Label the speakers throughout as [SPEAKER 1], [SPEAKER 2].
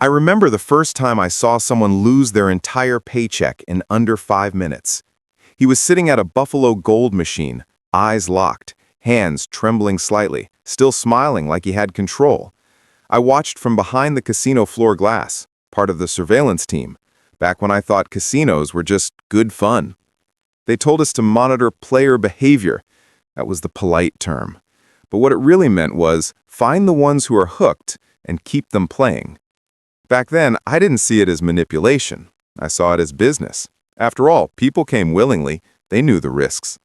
[SPEAKER 1] I remember the first time I saw someone lose their entire paycheck in under 5 minutes. He was sitting at a Buffalo Gold machine, eyes locked, hands trembling slightly, still smiling like he had control. I watched from behind the casino floor glass, part of the surveillance team, back when I thought casinos were just good fun. They told us to monitor player behavior. That was the polite term. But what it really meant was find the ones who are hooked and keep them playing. Back then, I didn't see it as manipulation. I saw it as business. After all, people came willingly. They knew the risks.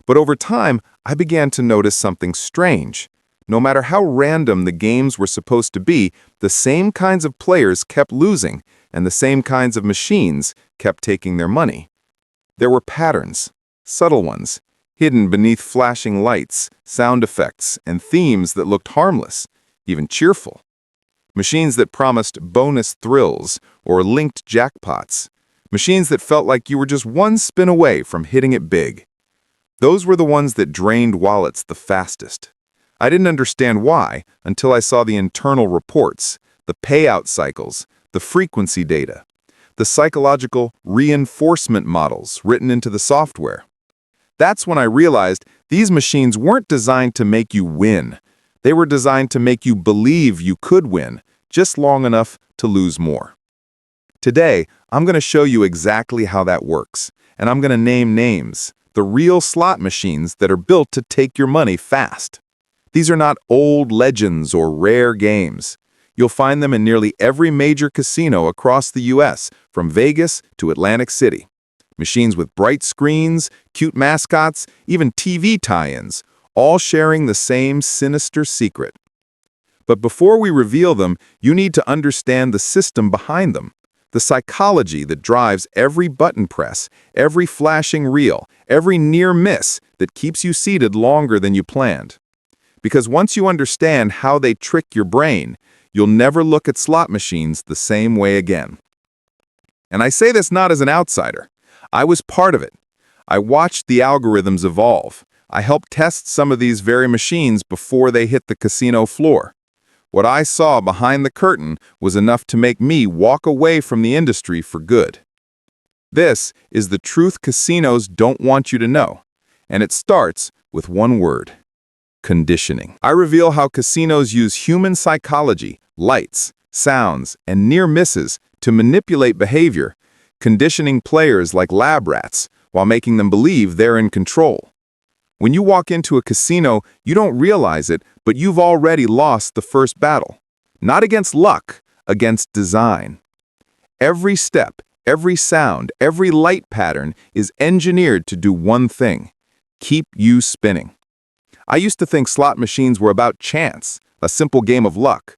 [SPEAKER 1] But over time, I began to notice something strange. No matter how random the games were supposed to be, the same kinds of players kept losing, and the same kinds of machines kept taking their money. There were patterns, subtle ones, hidden beneath flashing lights, sound effects, and themes that looked harmless, even cheerful. Machines that promised bonus thrills or linked jackpots. Machines that felt like you were just one spin away from hitting it big. Those were the ones that drained wallets the fastest. I didn't understand why until I saw the internal reports, the payout cycles, the frequency data, the psychological reinforcement models written into the software. That's when I realized these machines weren't designed to make you win. They were designed to make you believe you could win, just long enough to lose more. Today, I'm going to show you exactly how that works, and I'm going to name names, the real slot machines that are built to take your money fast. These are not old legends or rare games. You'll find them in nearly every major casino across the U.S., from Vegas to Atlantic City. Machines with bright screens, cute mascots, even TV tie-ins, all sharing the same sinister secret. But before we reveal them, you need to understand the system behind them, the psychology that drives every button press, every flashing reel, every near miss that keeps you seated longer than you planned. Because once you understand how they trick your brain, you'll never look at slot machines the same way again. And I say this not as an outsider. I was part of it. I watched the algorithms evolve. I helped test some of these very machines before they hit the casino floor. What I saw behind the curtain was enough to make me walk away from the industry for good. This is the truth casinos don't want you to know, and it starts with one word: conditioning. I reveal how casinos use human psychology, lights, sounds, and near misses to manipulate behavior, conditioning players like lab rats while making them believe they're in control. When you walk into a casino, you don't realize it, but you've already lost the first battle. Not against luck, against design. Every step, every sound, every light pattern is engineered to do one thing: keep you spinning. I used to think slot machines were about chance, a simple game of luck.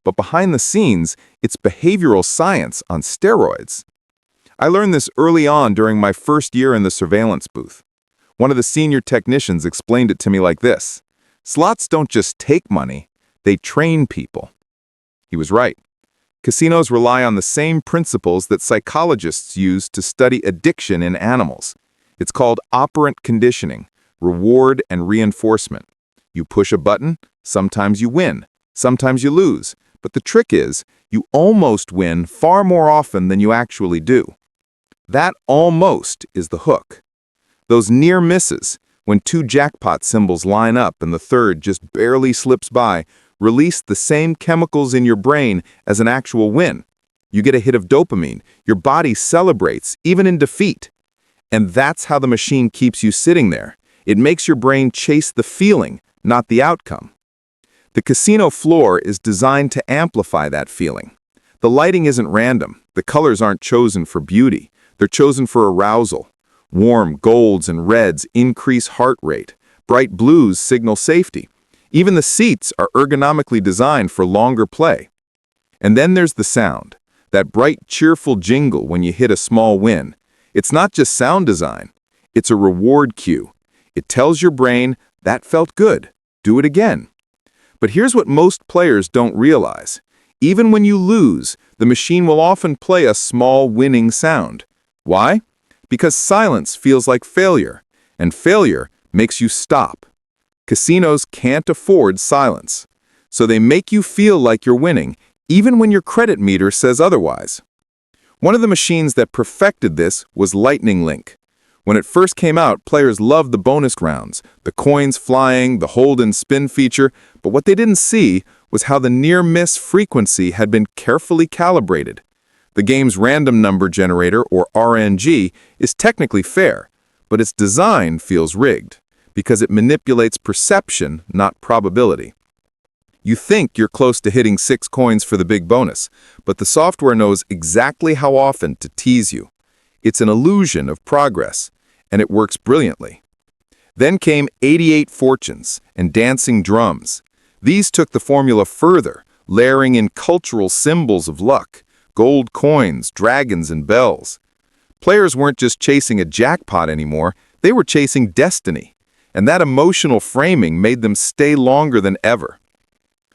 [SPEAKER 1] But behind the scenes, it's behavioral science on steroids. I learned this early on during my first year in the surveillance booth. One of the senior technicians explained it to me like this: slots don't just take money, they train people. He was right. Casinos rely on the same principles that psychologists use to study addiction in animals. It's called operant conditioning, reward and reinforcement. You push a button, sometimes you win, sometimes you lose. But the trick is, you almost win far more often than you actually do. That almost is the hook. Those near misses, when two jackpot symbols line up and the third just barely slips by, release the same chemicals in your brain as an actual win. You get a hit of dopamine. Your body celebrates, even in defeat. And that's how the machine keeps you sitting there. It makes your brain chase the feeling, not the outcome. The casino floor is designed to amplify that feeling. The lighting isn't random. The colors aren't chosen for beauty. They're chosen for arousal. Warm golds and reds increase heart rate. Bright blues signal safety. Even the seats are ergonomically designed for longer play. And then there's the sound, that bright, cheerful jingle when you hit a small win. It's not just sound design. It's a reward cue. It tells your brain, that felt good. Do it again. But here's what most players don't realize. Even when you lose, the machine will often play a small winning sound. Why? Because silence feels like failure, and failure makes you stop. Casinos can't afford silence, so they make you feel like you're winning, even when your credit meter says otherwise. One of the machines that perfected this was Lightning Link. When it first came out, players loved the bonus rounds, the coins flying, the hold and spin feature, but what they didn't see was how the near-miss frequency had been carefully calibrated. The game's random number generator, or RNG, is technically fair, but its design feels rigged, because it manipulates perception, not probability. You think you're close to hitting 6 coins for the big bonus, but the software knows exactly how often to tease you. It's an illusion of progress, and it works brilliantly. Then came 88 Fortunes and Dancing Drums. These took the formula further, layering in cultural symbols of luck, gold coins, dragons, and bells. Players weren't just chasing a jackpot anymore, they were chasing destiny, and that emotional framing made them stay longer than ever.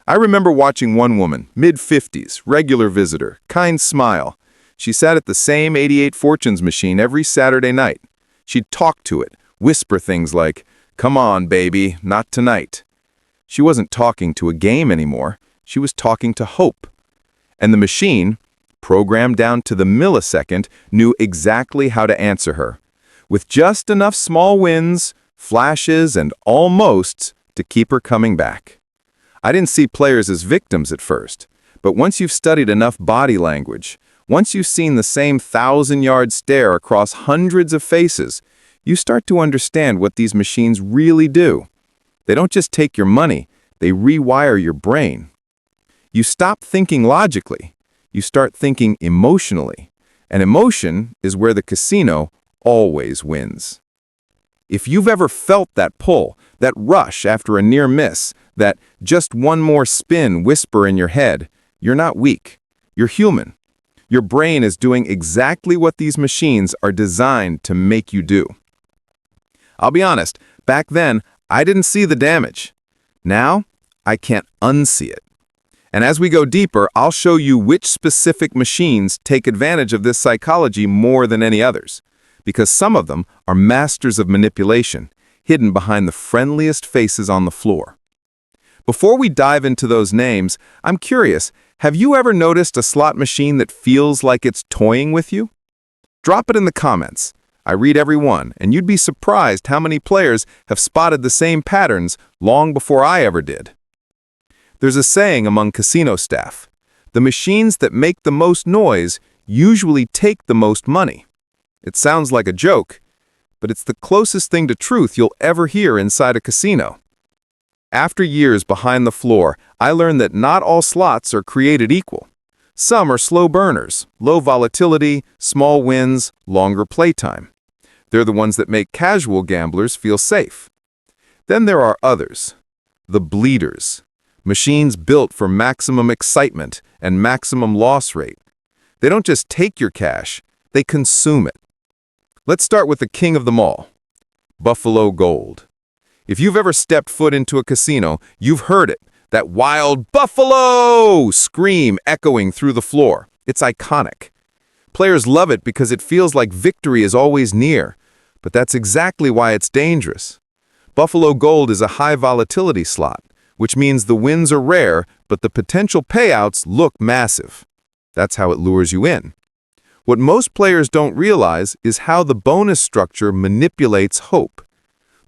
[SPEAKER 1] I remember watching one woman, mid-50s, regular visitor, kind smile. She sat at the same 88 Fortunes machine every Saturday night. She'd talk to it, whisper things like, "Come on, baby, not tonight." She wasn't talking to a game anymore. She was talking to hope. And the machine, programmed down to the millisecond, knew exactly how to answer her, with just enough small wins, flashes, and almosts to keep her coming back. I didn't see players as victims at first, but once you've studied enough body language, once you've seen the same 1,000-yard stare across hundreds of faces, you start to understand what these machines really do. They don't just take your money, they rewire your brain. You stop thinking logically, you start thinking emotionally, and emotion is where the casino always wins. If you've ever felt that pull, that rush after a near miss, that just one more spin whisper in your head, you're not weak, you're human. Your brain is doing exactly what these machines are designed to make you do. I'll be honest, back then, I didn't see the damage. Now, I can't unsee it. And as we go deeper, I'll show you which specific machines take advantage of this psychology more than any others, because some of them are masters of manipulation, hidden behind the friendliest faces on the floor. Before we dive into those names, I'm curious, have you ever noticed a slot machine that feels like it's toying with you? Drop it in the comments. I read every one, and you'd be surprised how many players have spotted the same patterns long before I ever did. There's a saying among casino staff: the machines that make the most noise usually take the most money. It sounds like a joke, but it's the closest thing to truth you'll ever hear inside a casino. After years behind the floor, I learned that not all slots are created equal. Some are slow burners, low volatility, small wins, longer playtime. They're the ones that make casual gamblers feel safe. Then there are others, the bleeders, machines built for maximum excitement and maximum loss rate. They don't just take your cash, they consume it. Let's start with the king of them all, Buffalo Gold. If you've ever stepped foot into a casino, you've heard it, that wild "Buffalo" scream echoing through the floor. It's iconic. Players love it because it feels like victory is always near, but that's exactly why it's dangerous. Buffalo Gold is a high volatility slot, which means the wins are rare, but the potential payouts look massive. That's how it lures you in. What most players don't realize is how the bonus structure manipulates hope.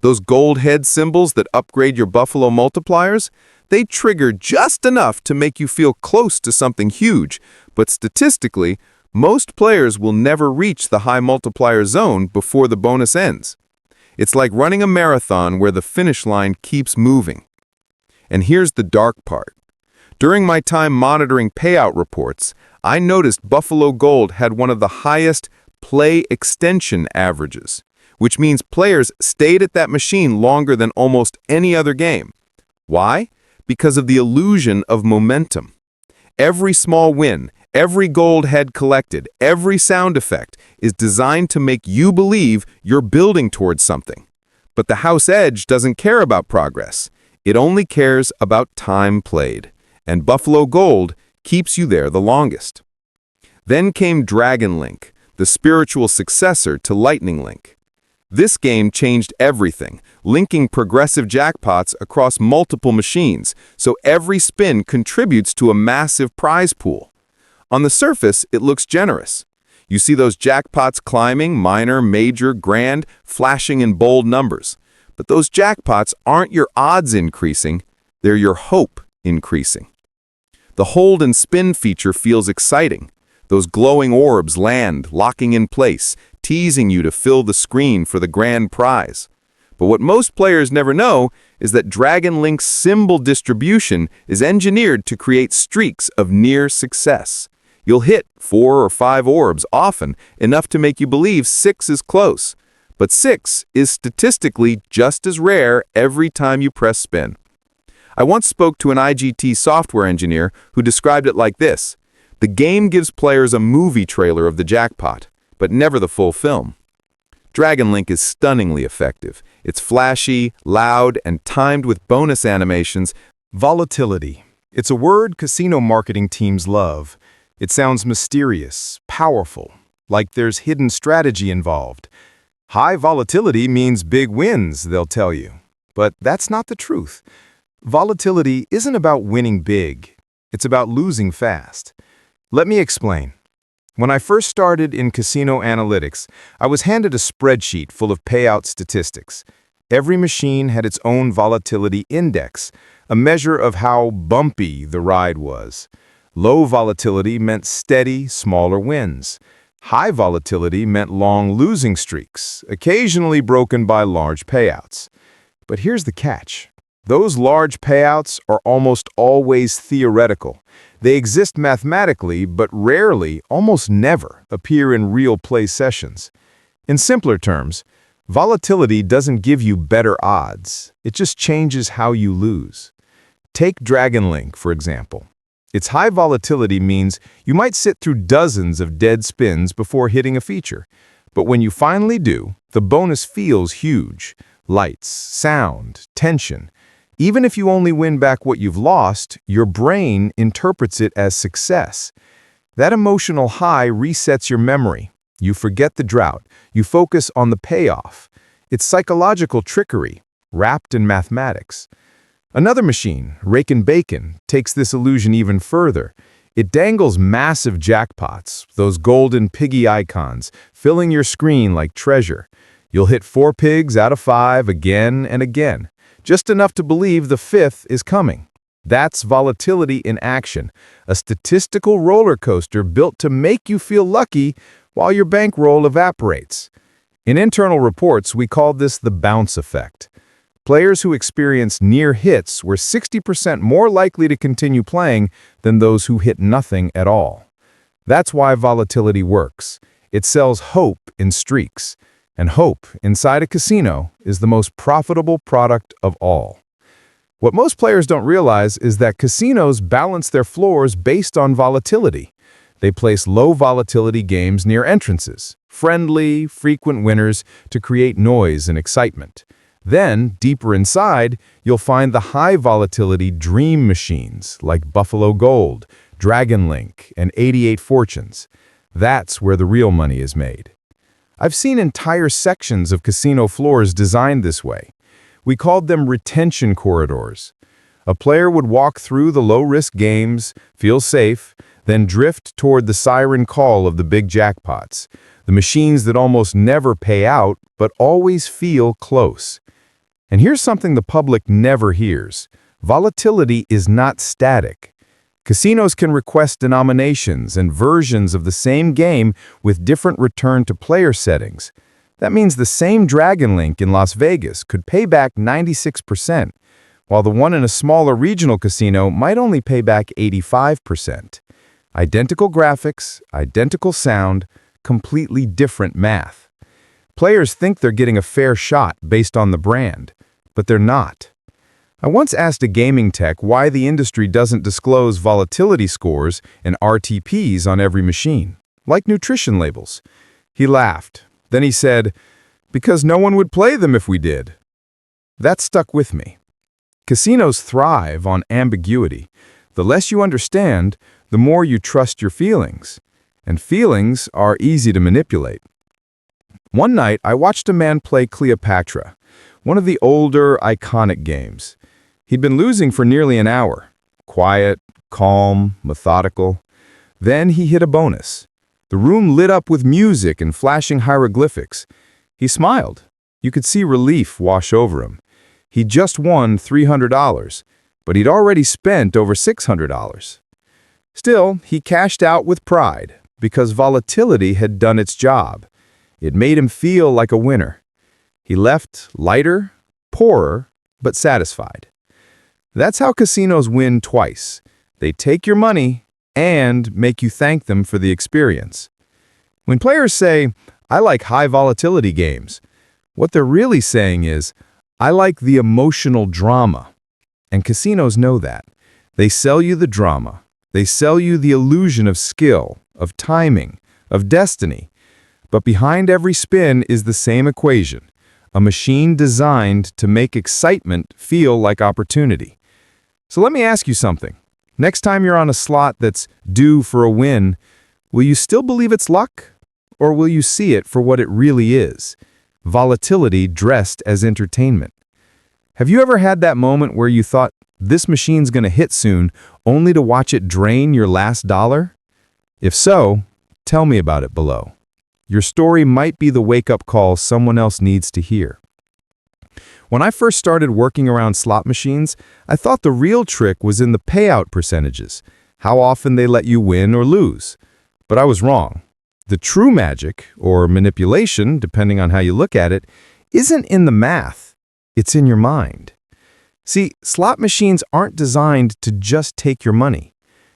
[SPEAKER 1] Those gold head symbols that upgrade your Buffalo multipliers, they trigger just enough to make you feel close to something huge, but statistically, most players will never reach the high multiplier zone before the bonus ends. It's like running a marathon where the finish line keeps moving. And here's the dark part. During my time monitoring payout reports, I noticed Buffalo Gold had one of the highest play extension averages, which means players stayed at that machine longer than almost any other game. Why? Because of the illusion of momentum. Every small win, every gold head collected, every sound effect is designed to make you believe you're building towards something. But the house edge doesn't care about progress. It only cares about time played. And Buffalo Gold keeps you there the longest. Then came Dragon Link, the spiritual successor to Lightning Link. This game changed everything, linking progressive jackpots across multiple machines, so every spin contributes to a massive prize pool. On the surface, it looks generous. You see those jackpots climbing, minor, major, grand, flashing in bold numbers. But those jackpots aren't your odds increasing, they're your hope increasing. The hold and spin feature feels exciting. Those glowing orbs land, locking in place, teasing you to fill the screen for the grand prize. But what most players never know is that Dragon Link's symbol distribution is engineered to create streaks of near success. You'll hit 4 or 5 orbs, often enough to make you believe 6 is close. But 6 is statistically just as rare every time you press spin. I once spoke to an IGT software engineer who described it like this: the game gives players a movie trailer of the jackpot, but never the full film. Dragon Link is stunningly effective. It's flashy, loud, and timed with bonus animations.
[SPEAKER 2] Volatility. It's a word casino marketing teams love. It sounds mysterious, powerful, like there's hidden strategy involved. High volatility means big wins, they'll tell you. But that's not the truth. Volatility isn't about winning big. It's about losing fast. Let me explain. When I first started in casino analytics, I was handed a spreadsheet full of payout statistics. Every machine had its own volatility index, a measure of how bumpy the ride was. Low volatility meant steady, smaller wins. High volatility meant long losing streaks, occasionally broken by large payouts. But here's the catch. Those large payouts are almost always theoretical. They exist mathematically, but rarely, almost never, appear in real play sessions. In simpler terms, volatility doesn't give you better odds. It just changes how you lose. Take Dragon Link, for example. Its high volatility means you might sit through dozens of dead spins before hitting a feature. But when you finally do, the bonus feels huge. Lights, sound, tension. Even if you only win back what you've lost, your brain interprets it as success. That emotional high resets your memory. You forget the drought. You focus on the payoff. It's psychological trickery, wrapped in mathematics. Another machine, Rake and Bacon, takes this illusion even further. It dangles massive jackpots, those golden piggy icons, filling your screen like treasure. You'll hit 4 pigs out of 5 again and again. Just enough to believe the 5th is coming. That's volatility in action, a statistical roller coaster built to make you feel lucky while your bankroll evaporates. In internal reports, we called this the bounce effect. Players who experienced near hits were 60% more likely to continue playing than those who hit nothing at all. That's why volatility works. It sells hope in streaks. And hope, inside a casino, is the most profitable product of all. What most players don't realize is that casinos balance their floors based on volatility. They place low volatility games near entrances, friendly, frequent winners to create noise and excitement. Then, deeper inside, you'll find the high volatility dream machines like Buffalo Gold, Dragon Link, and 88 Fortunes. That's where the real money is made. I've seen entire sections of casino floors designed this way. We called them retention corridors. A player would walk through the low-risk games, feel safe, then drift toward the siren call of the big jackpots, the machines that almost never pay out but always feel close. And here's something the public never hears. Volatility is not static. Casinos can request denominations and versions of the same game with different return-to-player settings. That means the same Dragon Link in Las Vegas could pay back 96%, while the one in a smaller regional casino might only pay back 85%. Identical graphics, identical sound, completely different math. Players think they're getting a fair shot based on the brand, but they're not. I once asked a gaming tech why the industry doesn't disclose volatility scores and RTPs on every machine, like nutrition labels. He laughed. Then he said, "Because no one would play them if we did." That stuck with me. Casinos thrive on ambiguity. The less you understand, the more you trust your feelings. And feelings are easy to manipulate. One night, I watched a man play Cleopatra, one of the older, iconic games. He'd been losing for nearly an hour. Quiet, calm, methodical. Then he hit a bonus. The room lit up with music and flashing hieroglyphics. He smiled. You could see relief wash over him. He'd just won $300, but he'd already spent over $600. Still, he cashed out with pride because volatility had done its job. It made him feel like a winner. He left lighter, poorer, but satisfied. That's how casinos win twice. They take your money and make you thank them for the experience. When players say, "I like high volatility games," what they're really saying is, "I like the emotional drama." And casinos know that. They sell you the drama. They sell you the illusion of skill, of timing, of destiny. But behind every spin is the same equation, a machine designed to make excitement feel like opportunity. So let me ask you something. Next time you're on a slot that's due for a win, will you still believe it's luck? Or will you see it for what it really is? Volatility dressed as entertainment. Have you ever had that moment where you thought, this machine's gonna hit soon, only to watch it drain your last dollar? If so, tell me about it below. Your story might be the wake-up call someone else needs to hear. When I first started working around slot machines, I thought the real trick was in the payout percentages, how often they let you win or lose. But I was wrong. The true magic, or manipulation, depending on how you look at it, isn't in the math. It's in your mind. See, slot machines aren't designed to just take your money.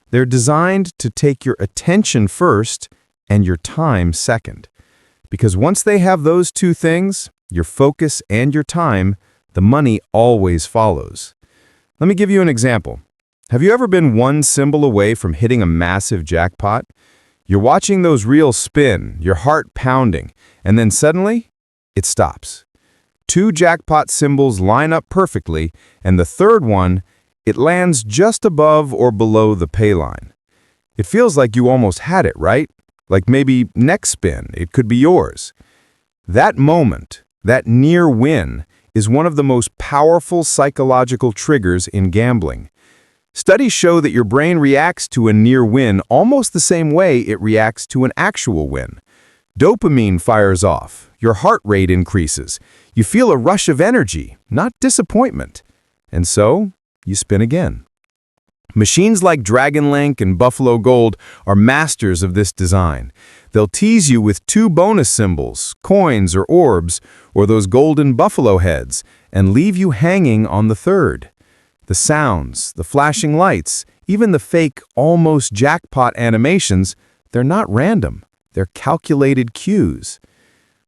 [SPEAKER 2] They're designed to take your attention first and your time second. Because once they have those two things, your focus and your time, the money always follows. Let me give you an example. Have you ever been one symbol away from hitting a massive jackpot? You're watching those reels spin, your heart pounding, and then suddenly, it stops. Two jackpot symbols line up perfectly, and the third one, it lands just above or below the pay line. It feels like you almost had it, right? Like maybe next spin, it could be yours. That moment, that near win, is one of the most powerful psychological triggers in gambling. Studies show that your brain reacts to a near win almost the same way it reacts to an actual win. Dopamine fires off, your heart rate increases, you feel a rush of energy, not disappointment. And so, you spin again. Machines like Dragon Link and Buffalo Gold are masters of this design. They'll tease you with two bonus symbols, coins or orbs, or those golden buffalo heads, and leave you hanging on the third. The sounds, the flashing lights, even the fake almost jackpot animations, they're not random. They're calculated cues.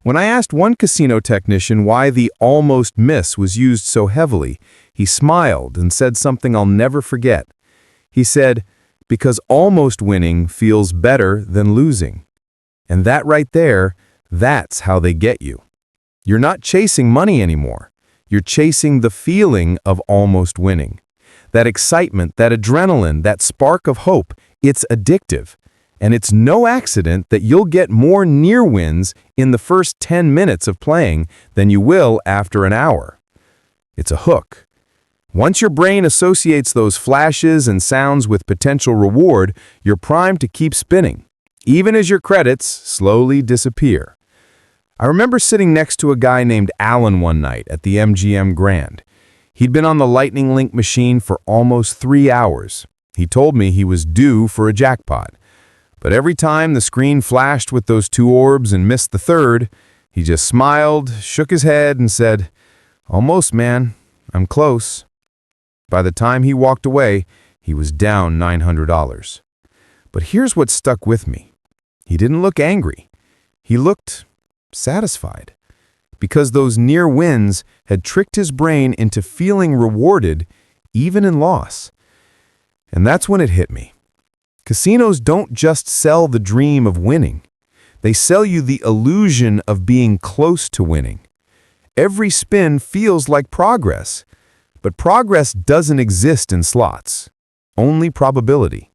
[SPEAKER 2] When I asked one casino technician why the almost miss was used so heavily, he smiled and said something I'll never forget. He said, "Because almost winning feels better than losing." And that right there, that's how they get you. You're not chasing money anymore. You're chasing the feeling of almost winning. That excitement, that adrenaline, that spark of hope, it's addictive. And it's no accident that you'll get more near wins in the first 10 minutes of playing than you will after an hour. It's a hook. Once your brain associates those flashes and sounds with potential reward, you're primed to keep spinning, even as your credits slowly disappear. I remember sitting next to a guy named Alan one night at the MGM Grand. He'd been on the Lightning Link machine for almost 3 hours. He told me he was due for a jackpot. But every time the screen flashed with those two orbs and missed the third, he just smiled, shook his head, and said, "Almost, man. I'm close." By the time he walked away, he was down $900. But here's what stuck with me. He didn't look angry. He looked satisfied. Because those near wins had tricked his brain into feeling rewarded even in loss. And that's when it hit me. Casinos don't just sell the dream of winning. They sell you the illusion of being close to winning. Every spin feels like progress. But progress doesn't exist in slots, only probability.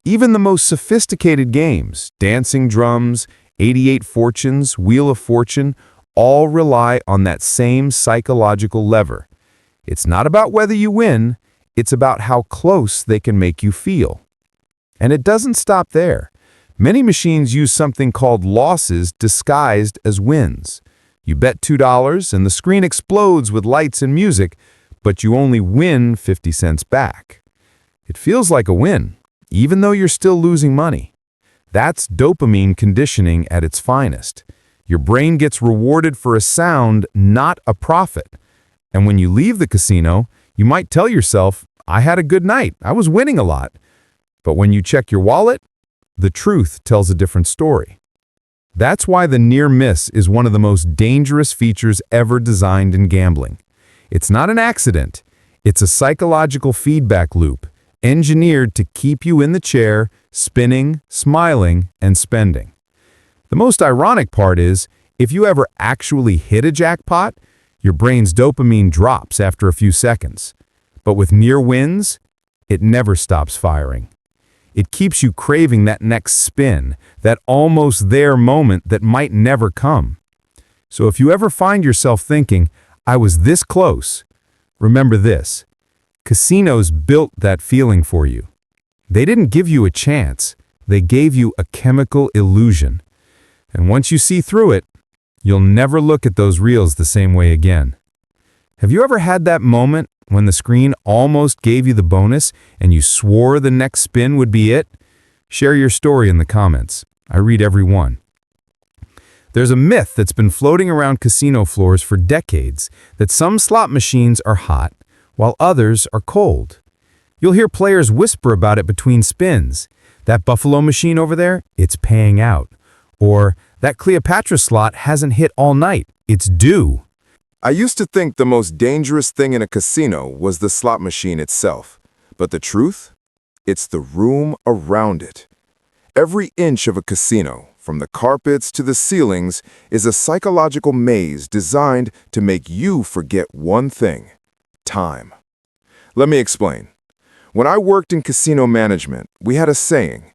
[SPEAKER 2] Even the most sophisticated games, dancing drums, 88 Fortunes, Wheel of Fortune, all rely on that same psychological lever. It's not about whether you win, it's about how close they can make you feel. And it doesn't stop there. Many machines use something called losses disguised as wins. You bet $2 and the screen explodes with lights and music, but you only win 50 cents back. It feels like a win, even though you're still losing money. That's dopamine conditioning at its finest. Your brain gets rewarded for a sound, not a profit. And when you leave the casino, you might tell yourself, I had a good night, I was winning a lot. But when you check your wallet, the truth tells a different story. That's why the near miss is one of the most dangerous features ever designed in gambling. It's not an accident. It's a psychological feedback loop, engineered to keep you in the chair, spinning, smiling, and spending. The most ironic part is, if you ever actually hit a jackpot, your brain's dopamine drops after a few seconds. But with near wins, it never stops firing. It keeps you craving that next spin, that almost there moment that might never come. So if you ever find yourself thinking, I was this close, remember this: casinos built that feeling for you. They didn't give you a chance, they gave you a chemical illusion. And once you see through it, you'll never look at those reels the same way again. Have you ever had that moment when the screen almost gave you the bonus and you swore the next spin would be it? Share your story in the comments. I read every one. There's a myth that's been floating around casino floors for decades that some slot machines are hot while others are cold. You'll hear players whisper about it between spins. That Buffalo machine over there, it's paying out. Or, that Cleopatra slot hasn't hit all night, it's due.
[SPEAKER 1] I used to think the most dangerous thing in a casino was the slot machine itself. But the truth? It's the room around it. Every inch of a casino, from the carpets to the ceilings, is a psychological maze designed to make you forget one thing: time. Let me explain. When I worked in casino management, we had a saying: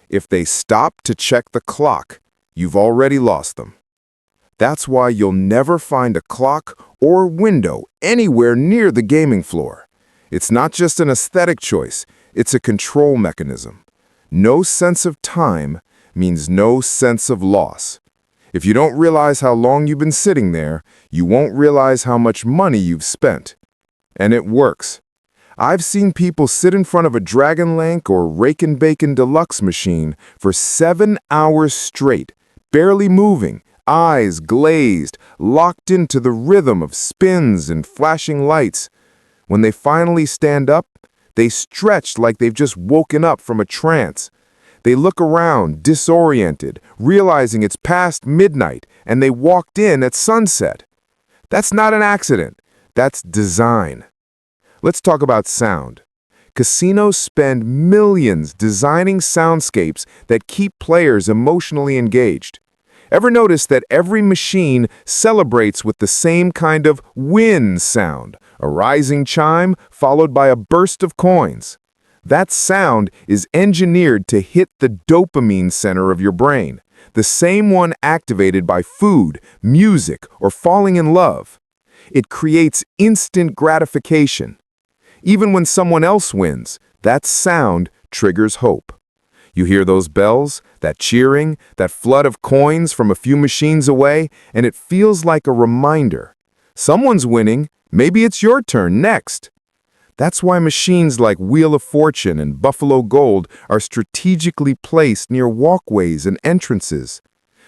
[SPEAKER 1] if they stop to check the clock, you've already lost them. That's why you'll never find a clock or window anywhere near the gaming floor. It's not just an aesthetic choice, it's a control mechanism. No sense of time means no sense of loss. If you don't realize how long you've been sitting there, you won't realize how much money you've spent. And it works. I've seen people sit in front of a Dragon Link or Rakin' Bacon Deluxe machine for 7 hours straight, barely moving, eyes glazed, locked into the rhythm of spins and flashing lights. When they finally stand up, they stretch like they've just woken up from a trance. They look around, disoriented, realizing it's past midnight and they walked in at sunset. That's not an accident. That's design. Let's talk about sound. Casinos spend millions designing soundscapes that keep players emotionally engaged. Ever notice that every machine celebrates with the same kind of win sound, a rising chime followed by a burst of coins? That sound is engineered to hit the dopamine center of your brain, the same one activated by food, music, or falling in love. It creates instant gratification. Even when someone else wins, that sound triggers hope. You hear those bells, that cheering, that flood of coins from a few machines away, and it feels like a reminder. Someone's winning, maybe it's your turn next. That's why machines like Wheel of Fortune and Buffalo Gold are strategically placed near walkways and entrances.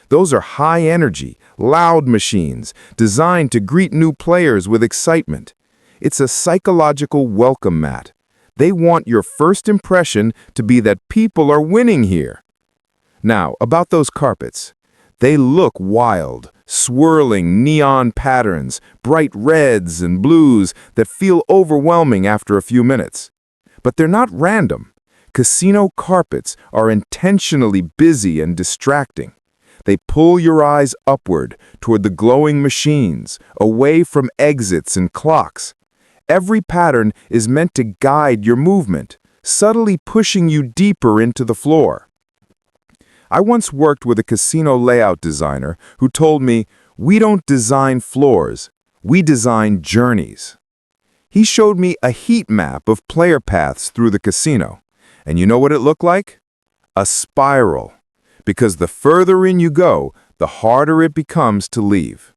[SPEAKER 1] Those are high-energy, loud machines designed to greet new players with excitement. It's a psychological welcome mat. They want your first impression to be that people are winning here. Now, about those carpets. They look wild, swirling neon patterns, bright reds and blues that feel overwhelming after a few minutes. But they're not random. Casino carpets are intentionally busy and distracting. They pull your eyes upward toward the glowing machines, away from exits and clocks. Every pattern is meant to guide your movement, subtly pushing you deeper into the floor. I once worked with a casino layout designer who told me, "We don't design floors, we design journeys." He showed me a heat map of player paths through the casino. And you know what it looked like? A spiral. Because the further in you go, the harder it becomes to leave.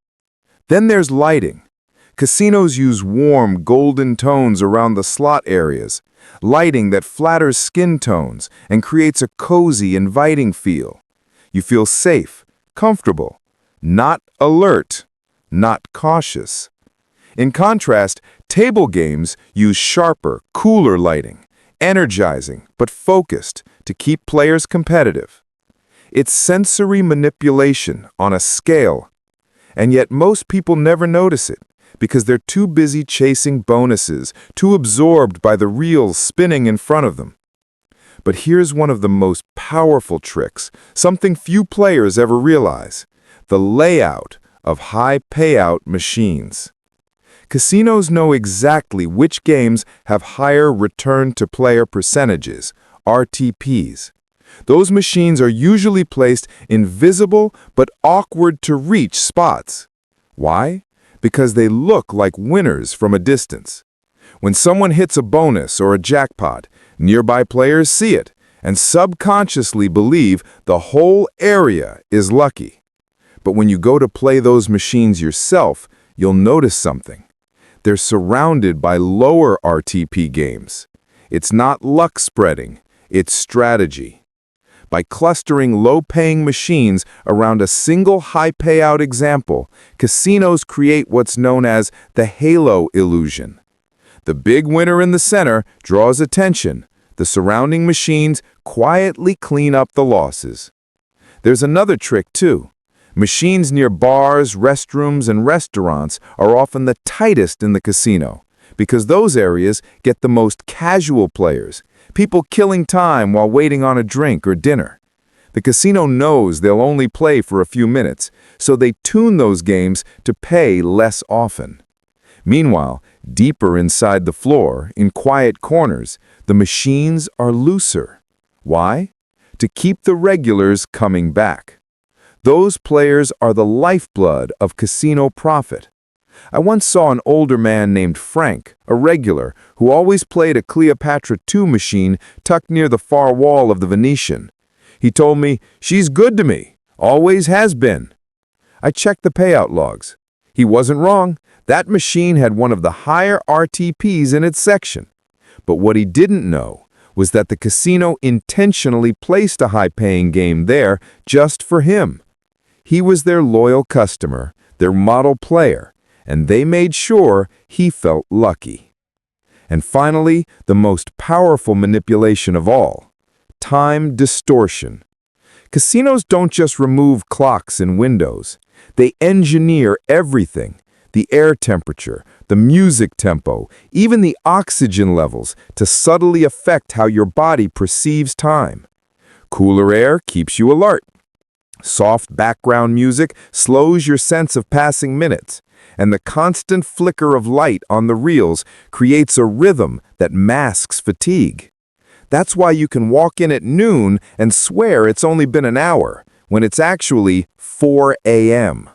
[SPEAKER 1] Then there's lighting. Casinos use warm, golden tones around the slot areas, lighting that flatters skin tones and creates a cozy, inviting feel. You feel safe, comfortable, not alert, not cautious. In contrast, table games use sharper, cooler lighting, energizing but focused to keep players competitive. It's sensory manipulation on a scale, and yet most people never notice it because they're too busy chasing bonuses, too absorbed by the reels spinning in front of them. But here's one of the most powerful tricks, something few players ever realize: the layout of high payout machines. Casinos know exactly which games have higher return-to-player percentages, RTPs. Those machines are usually placed in visible but awkward-to-reach spots. Why? Because they look like winners from a distance. When someone hits a bonus or a jackpot, nearby players see it and subconsciously believe the whole area is lucky. But when you go to play those machines yourself, you'll notice something. They're surrounded by lower RTP games. It's not luck spreading, it's strategy. By clustering low-paying machines around a single high-payout example, casinos create what's known as the halo illusion. The big winner in the center draws attention. The surrounding machines quietly clean up the losses. There's another trick, too. Machines near bars, restrooms, and restaurants are often the tightest in the casino because those areas get the most casual players, people killing time while waiting on a drink or dinner. The casino knows they'll only play for a few minutes, so they tune those games to pay less often. Meanwhile, deeper inside the floor, in quiet corners, the machines are looser. Why? To keep the regulars coming back. Those players are the lifeblood of casino profit. I once saw an older man named Frank, a regular, who always played a Cleopatra 2 machine tucked near the far wall of the Venetian. He told me, "She's good to me, always has been." I checked the payout logs. He wasn't wrong. That machine had one of the higher RTPs in its section. But what he didn't know was that the casino intentionally placed a high-paying game there just for him. He was their loyal customer, their model player, and they made sure he felt lucky. And finally, the most powerful manipulation of all: time distortion. Casinos don't just remove clocks and windows. They engineer everything: the air temperature, the music tempo, even the oxygen levels, to subtly affect how your body perceives time. Cooler air keeps you alert. Soft background music slows your sense of passing minutes, and the constant flicker of light on the reels creates a rhythm that masks fatigue. That's why you can walk in at noon and swear it's only been an hour, when it's actually 4 a.m.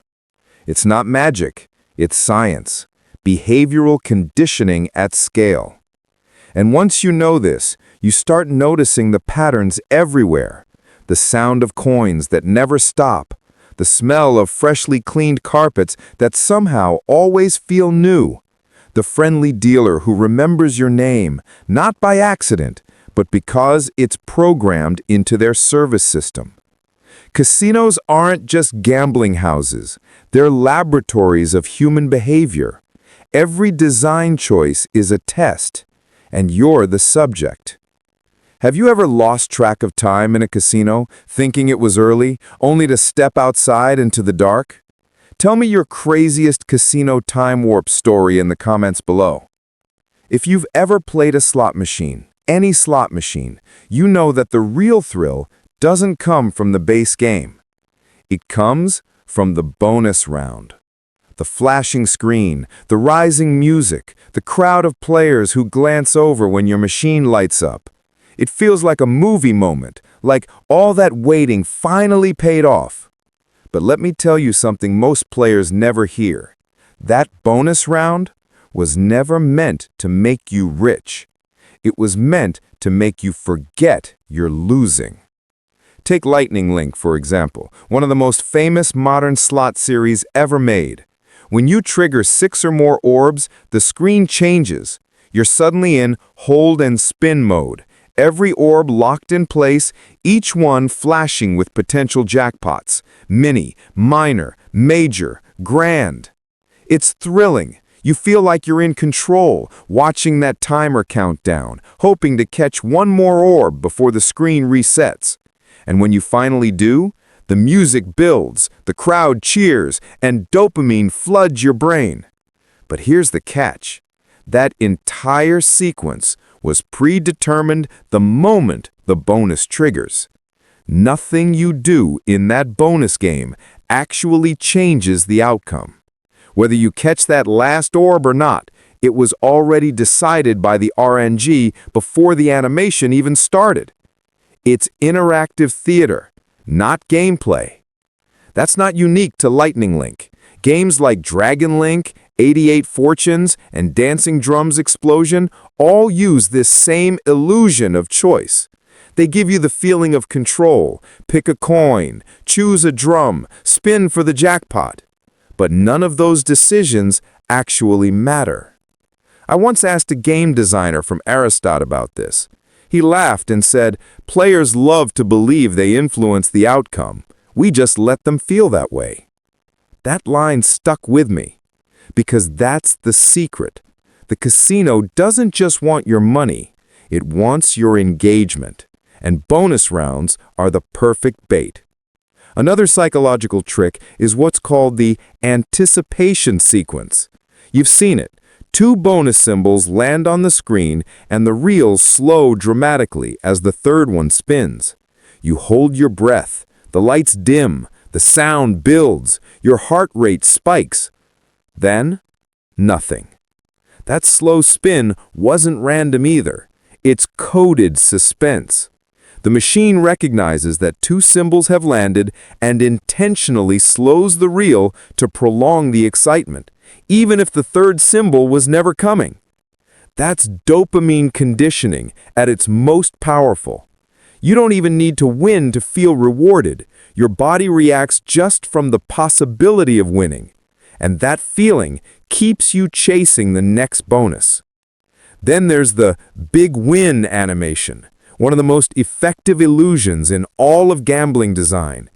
[SPEAKER 1] It's not magic, it's science, behavioral conditioning at scale. And once you know this, you start noticing the patterns everywhere. The sound of coins that never stop, the smell of freshly cleaned carpets that somehow always feel new, the friendly dealer who remembers your name, not by accident, but because it's programmed into their service system. Casinos aren't just gambling houses, they're laboratories of human behavior. Every design choice is a test, and you're the subject. Have you ever lost track of time in a casino, thinking it was early, only to step outside into the dark? Tell me your craziest casino time warp story in the comments below. If you've ever played a slot machine, any slot machine, you know that the real thrill doesn't come from the base game. It comes from the bonus round. The flashing screen, the rising music, the crowd of players who glance over when your machine lights up.
[SPEAKER 2] It feels like a movie moment, like all that waiting finally paid off. But let me tell you something most players never hear. That bonus round was never meant to make you rich. It was meant to make you forget you're losing. Take Lightning Link, for example, one of the most famous modern slot series ever made. When you trigger 6 or more orbs, the screen changes. You're suddenly in hold and spin mode, every orb locked in place, each one flashing with potential jackpots, mini, minor, major, grand. It's thrilling. You feel like you're in control, watching that timer count down, hoping to catch one more orb before the screen resets. And when you finally do, the music builds, the crowd cheers, and dopamine floods your brain. But here's the catch. That entire sequence was predetermined the moment the bonus triggers. Nothing you do in that bonus game actually changes the outcome. Whether you catch that last orb or not, it was already decided by the RNG before the animation even started. It's interactive theater, not gameplay. That's not unique to Lightning Link. Games like Dragon Link, 88 Fortunes, and Dancing Drums Explosion all use this same illusion of choice. They give you the feeling of control. Pick a coin, choose a drum, spin for the jackpot. But none of those decisions actually matter. I once asked a game designer from Aristotle about this. He laughed and said, "Players love to believe they influence the outcome. We just let them feel that way." That line stuck with me, because that's the secret. The casino doesn't just want your money, it wants your engagement, and bonus rounds are the perfect bait. Another psychological trick is what's called the anticipation sequence. You've seen it. 2 bonus symbols land on the screen and the reels slow dramatically as the third one spins. You hold your breath, the lights dim, the sound builds, your heart rate spikes. Then, nothing. That slow spin wasn't random either. It's coded suspense. The machine recognizes that 2 symbols have landed and intentionally slows the reel to prolong the excitement, even if the third symbol was never coming. That's dopamine conditioning at its most powerful. You don't even need to win to feel rewarded. Your body reacts just from the possibility of winning. And that feeling keeps you chasing the next bonus. Then there's the big win animation, one of the most effective illusions in all of gambling design.